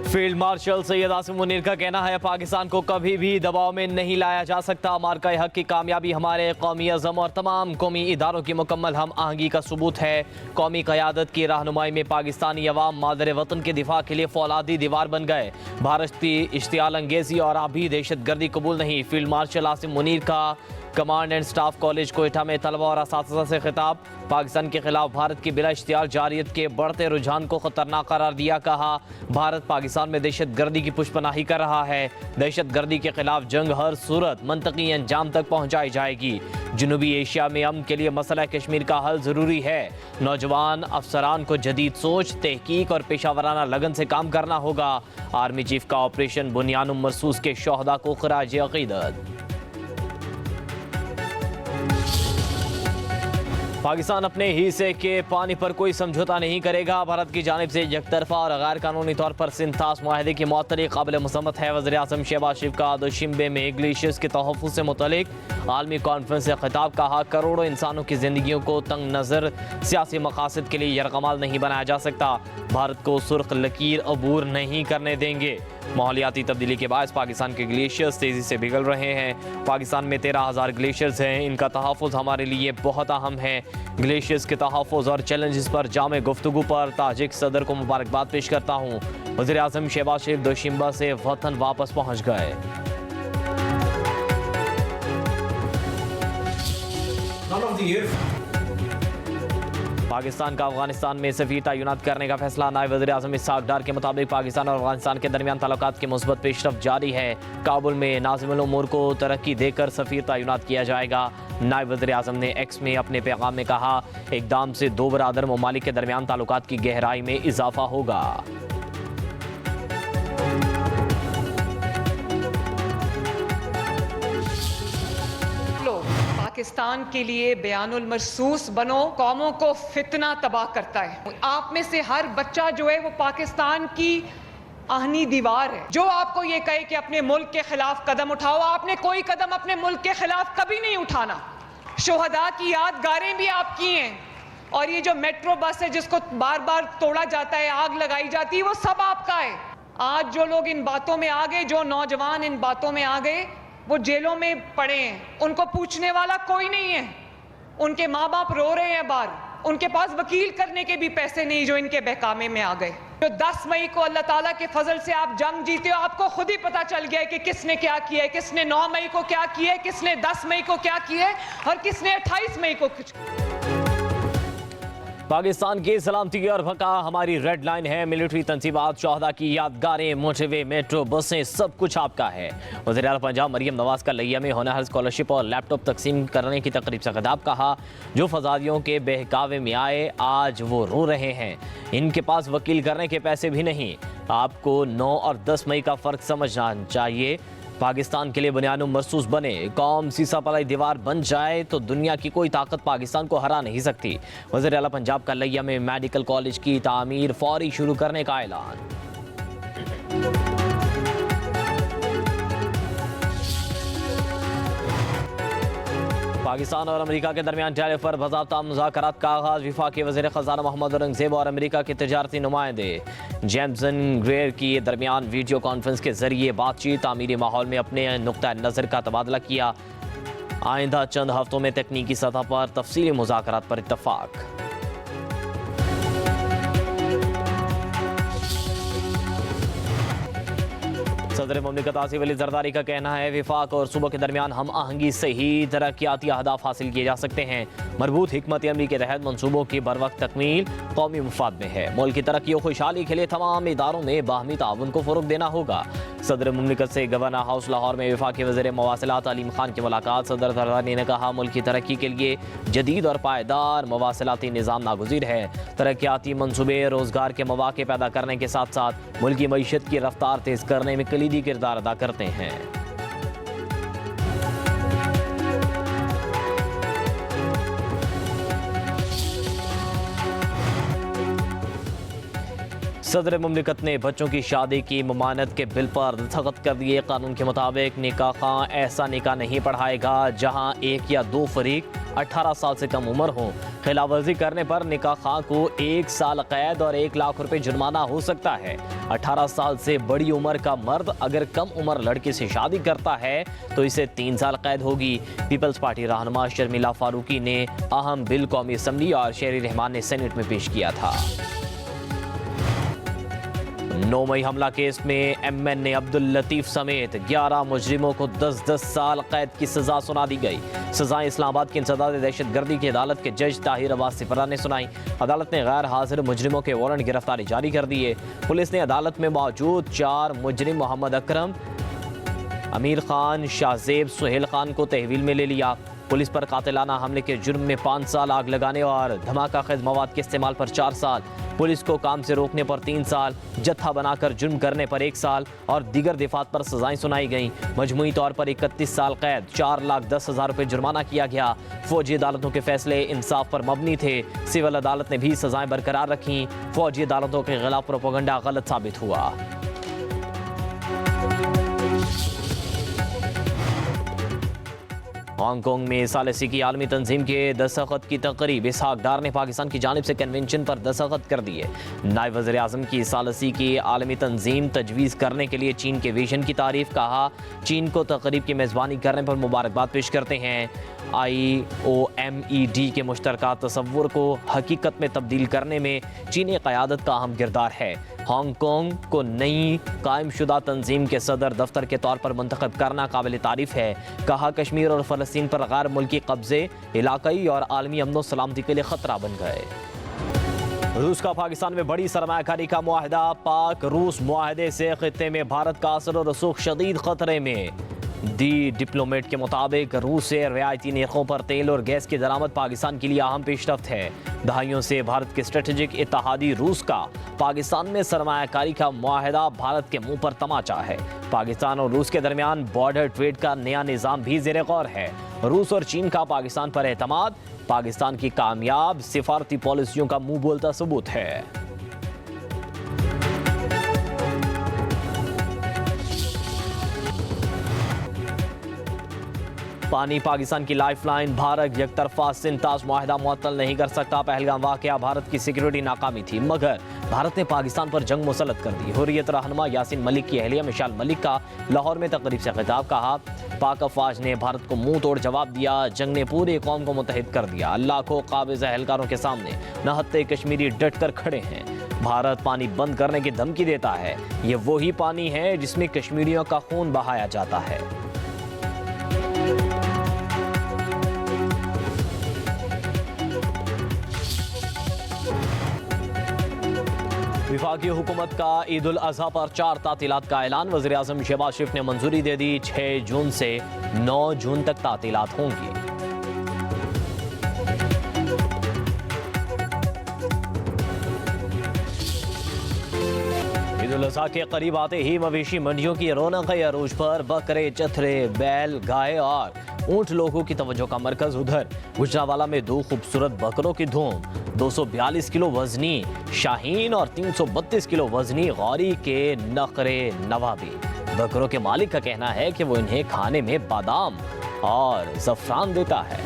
Field marshal Syed Asim Munir का कहना है, पाकिस्तान को कभी भी दबाव में नहीं लाया जा सकता। मार्का हक की कामयाबी हमारे कौमी अज़म और तमाम कौमी इदारों की मुकम्मल हम आहंगी का सबूत है। कौमी क़यादत की रहनुमाई में पाकिस्तानी अवाम मादर वतन के दिफा के लिए फौलादी दीवार बन गए। भारत की इश्तियाल अंगेज़ी और अभी दहशत गर्दी कबूल नहीं। फील्ड मार्शल आसिम मुनीर का command and staff college Quetta में तलबा और असातिज़ा से खिताब। पाकिस्तान के खिलाफ भारत की बिला इश्तियाल जारियत के बढ़ते रुझान को खतरनाक करार दिया। कहा, भारत पाकिस्तान में दहशत गर्दी की पुष्पनाही कर रहा है। दहशत गर्दी के खिलाफ जंग हर सूरत मंतकी अंजाम तक पहुंचाई जाएगी। जनूबी एशिया में अमन के लिए मसला कश्मीर का हल ज़रूरी है। नौजवान अफसरान को जदीद सोच, तहकीक और पेशावराना लगन से काम करना होगा। आर्मी चीफ का ऑपरेशन बुनियानुम मरसूस के शोहदा को खराज अक़ीदत। पाकिस्तान अपने हिस्से के पानी पर कोई समझौता नहीं करेगा। भारत की जानिब से यकतरफा और गैर कानूनी तौर पर सिंथास माहदे की मअतली काबिल मुसम्मत है। वज़ीर आज़म शहबाज शरीफ का दुशिंबे में ग्लेशियर्स के तहफ़्फ़ुज़ से मुतल्लिक़ आलमी कॉन्फ्रेंस से खिताब। कहा, करोड़ों इंसानों की ज़िंदगियों को तंग नज़र सियासी मकासद के लिए यरगमाल नहीं बनाया जा सकता। भारत को सुर्ख लकीर अबूर नहीं करने देंगे। माहौलियाती तब्दीली के बायस पाकिस्तान के ग्लेशियर्स तेज़ी से पिघल रहे हैं। पाकिस्तान में 13,000 ग्लेशियर्स हैं। इनका तहफ़्फ़ुज़ हमारे लिए बहुत अहम है। ग्लेशियर्स के तहफ़्फ़ुज़ और चैलेंजेस पर जामे गुफ्तगू पर ताजिक सदर को मुबारकबाद पेश करता हूँ। वज़ीर आज़म शहबाज शरीफ दुशिंबा से वतन वापस पहुँच गए। पाकिस्तान का अफगानिस्तान में सफ़ीर तैनात करने का फैसला। नायब वज़ीर आज़म इसहाक़ डार के मुताबिक पाकिस्तान और अफगानिस्तान के दरमियान ताल्लुकात की मुस्बत पेशरफ़्त जारी है। काबुल में नाज़िमुल उमूर को तरक्की देकर सफ़ीर तैनात किया जाएगा। नायब वज़ीर आज़म ने एक्स में अपने पैगाम में कहा, इक़दाम से दो बरादर ममालिक के दरमियान ताल्लुकात की गहराई में इजाफ़ा होगा। पाकिस्तान के लिए बयानुल मरसूस बनो, कौमों को फितना तबाह करता है। आप में से हर बच्चा जो है वो पाकिस्तान की आहनी दीवार है। जो आपको ये कहे कि अपने मुल्क के खिलाफ कदम उठाओ, आपने कोई कदम अपने मुल्क के खिलाफ कभी नहीं उठाना। शोहदा की यादगारें भी आपकी हैं, और ये जो मेट्रो बस है जिसको बार बार तोड़ा जाता है, आग लगाई जाती है, वो सब आपका है। आज जो लोग इन बातों में आ गए, जो नौजवान इन बातों में आ गए, वो जेलों में पड़े हैं। उनको पूछने वाला कोई नहीं है। उनके माँ बाप रो रहे हैं बाहर। उनके पास वकील करने के भी पैसे नहीं जो इनके बहकामे में आ गए। जो 10 मई को अल्लाह ताला के फजल से आप जंग जीते हो, आपको खुद ही पता चल गया है कि किसने क्या किया है, किसने 9 मई को क्या किया है, किसने 10 मई को क्या किया है और किसने 28 मई को कुछ। पाकिस्तान की सलामती और बका हमारी रेड लाइन है। मिलिट्री तंसीबात, शोहदा की यादगारें, मोटरवे, मेट्रो, बसें, सब कुछ आपका है। वज़ीर आला पंजाब मरियम नवाज का लिया में होनहार स्कॉलरशिप और लैपटॉप तकसीम करने की तकरीब से खिताब। कहा, जो फसादियों के बहकावे में आए आज वो रो रहे हैं। इनके पास वकील करने के पैसे भी नहीं। आपको 9 और 10 मई का फ़र्क समझना चाहिए। पाकिस्तान के लिए बुनियानुम मरसूस बने, कौम सीसा पलाई दीवार बन जाए तो दुनिया की कोई ताकत पाकिस्तान को हरा नहीं सकती। वज़ीर आला पंजाब का लिया में मेडिकल कॉलेज की तामीर फौरी शुरू करने का ऐलान। पाकिस्तान और अमेरिका के दरमियान टेलीफोन पर बाज़ाब्ता मुज़ाकरात का आगाज़। वफाकी वज़ीर ख़ज़ाना मोहम्मद औरंगज़ेब और अमेरिका के तिजारती नुमाइंदे जेम्सन ग्रेयर के दरमियान वीडियो कॉन्फ्रेंस के जरिए बातचीत। तामीरी माहौल में अपने नुक्ता नज़र का तबादला किया। आइंदा चंद हफ्तों में तकनीकी सतह पर तफसीली मुज़ाकरात पर इत्तफ़ाक़। सदर मुमलिकत आसिफ अली जरदारी का कहना है, विफाक और सूबों के दरमियान हम आहंगी से ही तरक्याती अहदाफ हासिल किए जा सकते हैं। मरबूत हिकमत अमली के तहत मनसूबों की बर वक्त तकमील कौमी मुफाद में है। मुल्क की तरक्की और खुशहाली के लिए तमाम इदारों में बाहमी ताउन को फ़रोग़ देना होगा। सदर मुमलिकत से गवर्नर हाउस लाहौर में वफाकी वज़ीर मवासिलात अलीम खान की मुलाकात। सदर जरदारी ने कहा, मुल्क की तरक्की के लिए जदीद और पायदार मवासिलाती निज़ाम नागुज़ीर है। तरक्याती मनसूबे रोज़गार के मौक़े पैदा करने के साथ साथ मुल्क की मईशत की रफ्तार तेज़ करने में कलीदी किरदार अदा करते हैं। सदर मुमलिकत ने बच्चों की शादी की ममानत के बिल पर दस्तखत कर दिए। कानून के मुताबिक निकाह खां ऐसा निकाह नहीं पढ़ाएगा जहां एक या दो फरीक 18 साल से कम उम्र हो। खिलाफवर्जी करने पर निकाह खां को 1 साल कैद और 1 लाख रुपए जुर्माना हो सकता है। 18 साल से बड़ी उम्र का मर्द अगर कम उम्र लड़की से शादी करता है तो इसे 3 साल कैद होगी। पीपल्स पार्टी रहनुमा शर्मिला फारूकी ने अहम बिल कौमी असम्बली और शहरी रहमान ने सेनेट में पेश किया था। 9 मई हमला केस में MN अब्दुल लतीफ समेत 11 मुजरिमों को 10-10 साल कैद की सजा सुना दी गई। सजाएं इस्लामाबाद की इंसदाद दहशतगर्दी की अदालत के जज ताहिर अब्बास सिफरा ने सुनाई। अदालत ने गैर हाजिर मुजरिमों के वारंट गिरफ्तारी जारी कर दिए। पुलिस ने अदालत में मौजूद 4 मुजरिम मोहम्मद अकरम, अमीर खान, शाहजेब, सुहेल खान को तहवील में ले लिया। पुलिस पर कातिलाना हमले के जुर्म में 5 साल, आग लगाने और धमाका खेज मवाद के इस्तेमाल पर 4 साल, पुलिस को काम से रोकने पर 3 साल, जत्था बनाकर जुर्म करने पर 1 साल और दीगर दिफात पर सजाएं सुनाई गईं। मजमूई तौर पर 31 साल कैद, 4,10,000 रुपये जुर्माना किया गया। फौजी अदालतों के फैसले इंसाफ पर मबनी थे। सिविल अदालत ने भी सजाएं बरकरार रखी। फौजी अदालतों के खिलाफ प्रोपेगेंडा गलत साबित हुआ। हांगकांग में सालिसी की आलमी तंजीम के दस्तखत की तकरीब। इसहाक डार ने पाकिस्तान की जानिब से कन्वेंशन पर दस्तखत कर दिए। नायब वज़ीर आज़म की सालिसी की आलमी तंजीम तजवीज़ करने के लिए चीन के विजन की तारीफ। कहा, चीन को तकरीब की मेज़बानी करने पर मुबारकबाद पेश करते हैं। IOMED के मुश्तरका तसव्वुर को हकीकत में तब्दील करने में चीनी क़यादत का अहम किरदार है। हांगकांग को नई कायम शुदा तंजीम के सदर दफ्तर के तौर पर मुंतखब करना काबिल तारीफ है। कहा, कश्मीर और फ़लस्तीन पर गैर मुल्की कब्जे इलाकाई और आलमी अमन व सलामती के लिए ख़तरा बन गए। रूस का पाकिस्तान में बड़ी सरमायाकारी का मुआहदा। पाक रूस मुआहदे से खित्ते में भारत का असर और रसूख शदीद खतरे में। दी डिप्लोमेट के मुताबिक रूस से रियायती निर्खों पर तेल और गैस की दरामद पाकिस्तान के लिए अहम पेशरफ्त है। दहाइयों से भारत के स्ट्रेटेजिक इत्तेहादी रूस का पाकिस्तान में सरमायाकारी का मुआहदा भारत के मुंह पर तमाचा है। पाकिस्तान और रूस के दरमियान बॉर्डर ट्रेड का नया निज़ाम भी ज़ेरे गौर है। रूस और चीन का पाकिस्तान पर एतमाद पाकिस्तान की कामयाब सिफारती पॉलिसियों का मुंह बोलता सबूत है। पानी पाकिस्तान की लाइफलाइन। भारत एकतरफा सिंताज मुआहदा मुअत्तल नहीं कर सकता। पहलगाम वाक़या भारत की सिक्योरिटी नाकामी थी, मगर भारत ने पाकिस्तान पर जंग मुसल्लत कर दी। हुर्रियत रहनुमा यासीन मलिक की अहलिया मिशाल मलिक का लाहौर में तकरीब से खिताब। कहा, पाक अफवाज ने भारत को मुंह तोड़ जवाब दिया। जंग ने पूरी कौम को मुत्तहिद कर दिया। अल्लाह को काबिज एहलकारों के सामने नहत्ते कश्मीरी डट कर खड़े हैं। भारत पानी बंद करने की धमकी देता है। ये वही पानी है जिसमें कश्मीरियों का खून बहाया जाता है। विफाकी हुकूमत का ईद उल अज़हा पर 4 तातीलात का ऐलान। वज़ीर आज़म शहबाज शरीफ ने मंजूरी दे दी। 6 जून से 9 जून तक तातीलात होंगी। ईद उल अज़हा के करीब आते ही मवेशी मंडियों की रौनक अरूज पर। बकरे, चथरे, बैल, गाय और ऊंट लोगों की तवज्जो का मरकज। उधर गुजरावाला में 2 खूबसूरत बकरों की धूम। 242 किलो वजनी शाहीन और 332 किलो वजनी गौरी के नखरे नवाबी। बकरों के मालिक का कहना है कि वो इन्हें खाने में बादाम और ज़फ़रान देता है।